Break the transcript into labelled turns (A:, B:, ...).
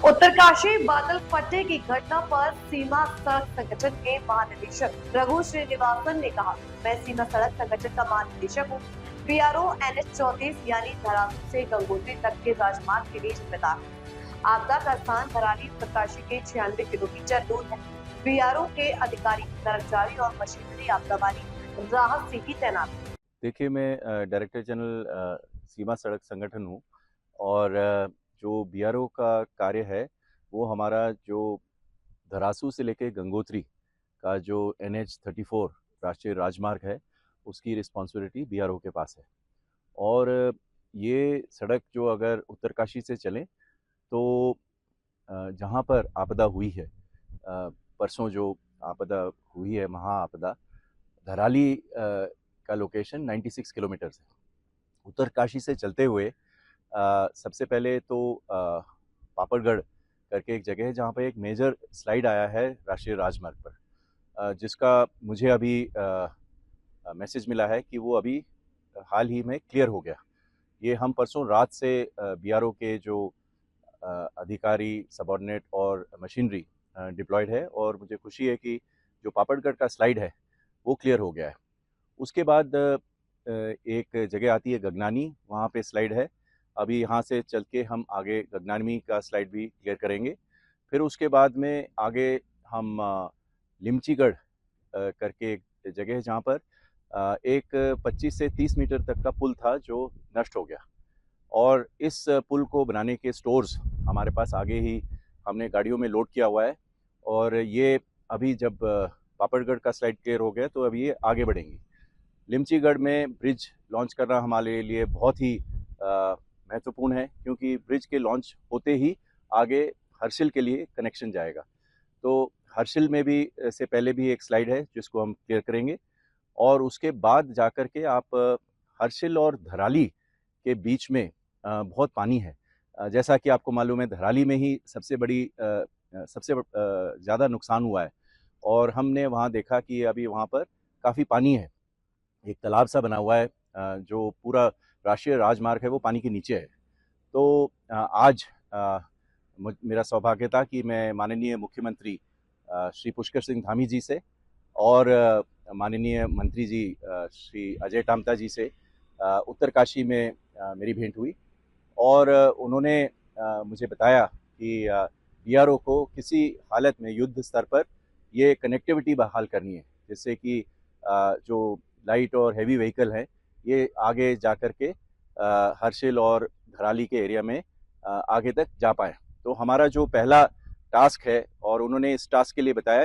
A: उत्तरकाशी बादल फटने की घटना पर सीमा सड़क संगठन के महानिदेशक रघु श्रीनिवासन ने कहा, मैं सीमा सड़क संगठन का महानिदेशक हूँ। बीआरओ NH-34 यानी धरासू से गंगोत्री तक के राजमार्ग के लिए जिम्मेदार है। आपदा का स्थान धराली उत्तरकाशी के 96 किलोमीटर दूर है। बीआरओ के अधिकारी, कर्मचारी और मशीनरी आपदा वाली राहत से ही तैनात है।
B: देखिए, मैं डायरेक्टर जनरल सीमा सड़क संगठन हूँ और जो बीआरओ का कार्य है वो हमारा जो धरासू से लेके गंगोत्री का जो NH-34 राष्ट्रीय राजमार्ग है उसकी रिस्पॉन्सिबिलिटी बीआरओ के पास है। और ये सड़क जो अगर उत्तरकाशी से चलें तो जहाँ पर आपदा हुई है, परसों जो आपदा हुई है, महाआपदा, धराली का लोकेशन 96 किलोमीटर है। उत्तरकाशी से चलते हुए सबसे पहले तो पापड़गढ़ करके एक जगह है जहाँ पे एक मेजर स्लाइड आया है राष्ट्रीय राजमार्ग पर, जिसका मुझे अभी मैसेज मिला है कि वो अभी हाल ही में क्लियर हो गया। ये हम परसों रात से बीआरओ के जो अधिकारी, सबऑर्डिनेट और मशीनरी डिप्लॉयड है और मुझे खुशी है कि जो पापड़गढ़ का स्लाइड है वो क्लियर हो गया है। उसके बाद एक जगह आती है गगनानी, वहाँ पे स्लाइड है। अभी यहाँ से चल के हम आगे गगनानी का स्लाइड भी क्लियर करेंगे। फिर उसके बाद में आगे हम लिमचीगढ़ करके एक जगह है जहाँ पर एक 25 से 30 मीटर तक का पुल था जो नष्ट हो गया, और इस पुल को बनाने के स्टोर्स हमारे पास आगे ही हमने गाड़ियों में लोड किया हुआ है। और ये अभी जब पापड़गढ़ का स्लाइड क्लियर हो गया तो अभी ये आगे बढ़ेंगी। लिमचीगढ़ में ब्रिज लॉन्च करना हमारे लिए बहुत ही महत्वपूर्ण है, क्योंकि ब्रिज के लॉन्च होते ही आगे हर्षिल के लिए कनेक्शन जाएगा। तो हर्षिल में भी से पहले भी एक स्लाइड है जिसको हम क्लियर करेंगे, और उसके बाद जाकर के आप हर्षिल और धराली के बीच में बहुत पानी है। जैसा कि आपको मालूम है, धराली में ही सबसे ज़्यादा नुकसान हुआ है, और हमने वहाँ देखा कि अभी वहाँ पर काफ़ी पानी है। एक तालाब सा बना हुआ है, जो पूरा राष्ट्रीय राजमार्ग है वो पानी के नीचे है। तो आज मेरा सौभाग्य था कि मैं माननीय मुख्यमंत्री श्री पुष्कर सिंह धामी जी से और माननीय मंत्री जी श्री अजय टामता जी से उत्तरकाशी में मेरी भेंट हुई, और उन्होंने मुझे बताया कि बीआरओ को किसी हालत में युद्ध स्तर पर ये कनेक्टिविटी बहाल करनी है, जिससे कि जो लाइट और हैवी व्हीकल हैं ये आगे जा कर के हर्षिल और धराली के एरिया में आगे तक जा पाए। तो हमारा जो पहला टास्क है, और उन्होंने इस टास्क के लिए बताया